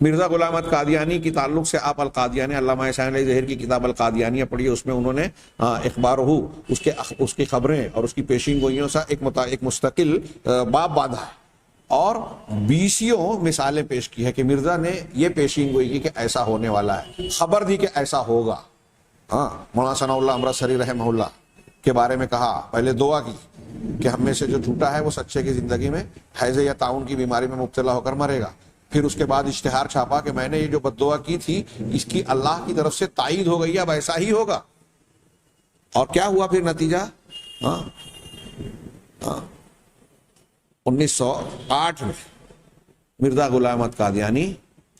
مرزا غلام احمد قادیانی کی تعلق سے آپ القادیانی علامہ احسان علی ظہیر کی کتاب القادیانیہ پڑھی، اس میں انہوں نے اخبارہ اس کی خبریں اور اس کی پیشین گوئیوں سے ایک مستقل باب باندھا ہے اور بیسیوں مثالیں پیش کی ہے کہ مرزا نے یہ پیشین گوئی کی کہ ایسا ہونے والا ہے، خبر دی کہ ایسا ہوگا۔ مولانا ثناء اللہ امرتسری رحمہ اللہ کے بارے میں کہا، پہلے دعا کی کہ ہم میں سے جو جھوٹا ہے وہ سچے کی زندگی میں حیضے یا طاعون کی بیماری میں مبتلا ہو کر مرے گا۔ پھر اس کے بعد اشتہار چھاپا کہ میں نے یہ جو بد دعا کی تھی اس کی اللہ کی طرف سے تائید ہو گئی، اب ایسا ہی ہوگا۔ اور کیا ہوا پھر نتیجہ؟ 1908 میں مرزا غلام احمد قادیانی،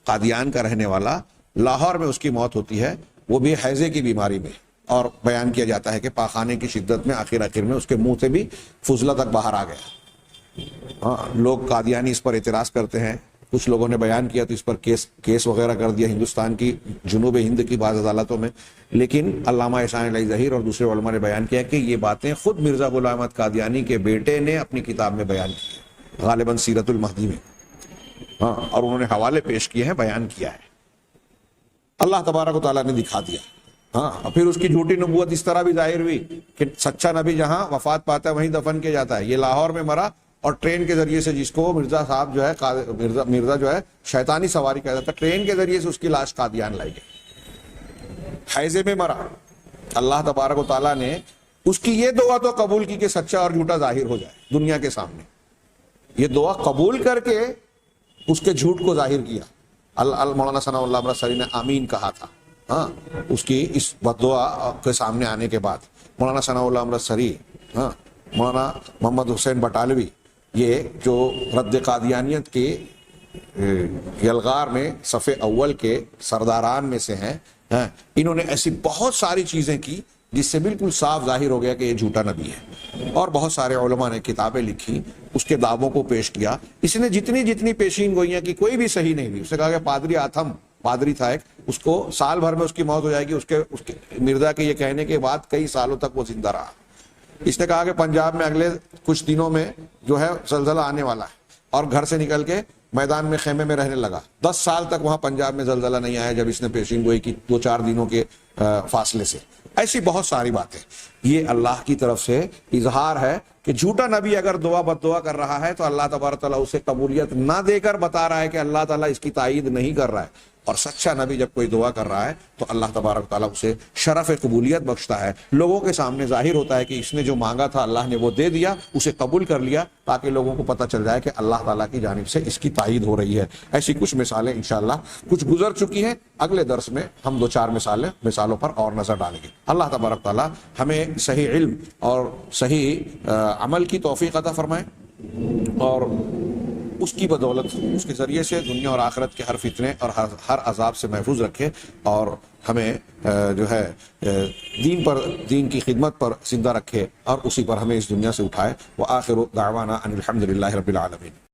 قادیان کا رہنے والا، لاہور میں اس کی موت ہوتی ہے، وہ بھی حیضے کی بیماری میں، اور بیان کیا جاتا ہے کہ پاخانے کی شدت میں آخر میں اس کے منہ سے بھی فضلہ تک باہر آ گیا۔ لوگ قادیانی اس پر اعتراض کرتے ہیں، کچھ لوگوں نے بیان کیا تو اس پر کیس وغیرہ کر دیا ہندوستان کی جنوب ہند کی بعض عدالتوں میں، لیکن علامہ احسان علی ظہیر اور دوسرے علماء نے بیان کیا کہ یہ باتیں خود مرزا غلام احمد قادیانی کے بیٹے نے اپنی کتاب میں بیان کی ہے، غالباً سیرت المہدی میں، اور انہوں نے حوالے پیش کیے ہیں، بیان کیا ہے۔ اللہ تبارک و تعالیٰ نے دکھا دیا۔ پھر اس کی جھوٹی نبوت اس طرح بھی ظاہر ہوئی کہ سچا نبی جہاں وفات پاتا ہے وہیں دفن کیا جاتا ہے۔ یہ لاہور میں مرا اور ٹرین کے ذریعے سے، جس کو مرزا صاحب جو ہے مرزا جو ہے شیطانی سواری کہتا تھا، ٹرین کے ذریعے سے اس کی لاش قادیان لائی گئی، حیضے میں مرا۔ اللہ تبارک و تعالیٰ نے اس کی یہ دعا تو قبول کی کہ سچا اور جھوٹا ظاہر ہو جائے دنیا کے سامنے، یہ دعا قبول کر کے اس کے جھوٹ کو ظاہر کیا۔ مولانا ثناء اللہ امرتسری نے آمین کہا تھا اس کی اس بد دعا کے سامنے آنے کے بعد۔ مولانا ثناء اللہ امرتسری، مولانا محمد حسین بٹالوی، یہ جو رد قادیانیت کے یلغار میں صف اول کے سرداران میں سے ہیں، انہوں نے ایسی بہت ساری چیزیں کی جس سے بالکل صاف ظاہر ہو گیا کہ یہ جھوٹا نبی ہے، اور بہت سارے علماء نے کتابیں لکھی، اس کے دعووں کو پیش کیا۔ اس نے جتنی پیشین گوئیاں کی کوئی بھی صحیح نہیں ہوئی۔ اس نے کہا کہ پادری آتھم، پادری تھا ایک، اس کو سال بھر میں اس کی موت ہو جائے گی، اس کے مرزا کے یہ کہنے کے بعد کئی سالوں تک وہ زندہ رہا۔ اس نے کہا کہ پنجاب میں اگلے کچھ دنوں میں جو ہے زلزلہ آنے والا ہے، اور گھر سے نکل کے میدان میں خیمے میں رہنے لگا۔ 10 سال تک وہاں پنجاب میں زلزلہ نہیں آیا جب اس نے پیشین گوئی کی 2-4 دنوں کے فاصلے سے۔ ایسی بہت ساری باتیں، یہ اللہ کی طرف سے اظہار ہے کہ جھوٹا نبی اگر دعا بد دعا کر رہا ہے تو اللہ تبارک تعالیٰ اسے قبولیت نہ دے کر بتا رہا ہے کہ اللہ تعالیٰ اس کی تائید نہیں کر رہا ہے، اور سچا نبی جب کوئی دعا کر رہا ہے تو اللہ تبارک تعالیٰ اسے شرف قبولیت بخشتا ہے، لوگوں کے سامنے ظاہر ہوتا ہے کہ اس نے جو مانگا تھا اللہ نے وہ دے دیا، اسے قبول کر لیا، تاکہ لوگوں کو پتہ چل جائے کہ اللہ تعالیٰ کی جانب سے اس کی تائید ہو رہی ہے۔ ایسی کچھ مثالیں انشاءاللہ کچھ گزر چکی ہیں، اگلے درس میں ہم 2-4 مثالوں پر اور نظر ڈالیں گے۔ اللہ تبارک تعالیٰ ہمیں صحیح علم اور صحیح عمل کی توفیق عطا فرمائے، اور اس کی بدولت اس کے ذریعے سے دنیا اور آخرت کے ہر فتنے اور ہر عذاب سے محفوظ رکھے، اور ہمیں جو ہے دین کی خدمت پر زندہ رکھے، اور اسی پر ہمیں اس دنیا سے اٹھائے۔ وآخر دعوانا ان الحمد للہ رب العالمین۔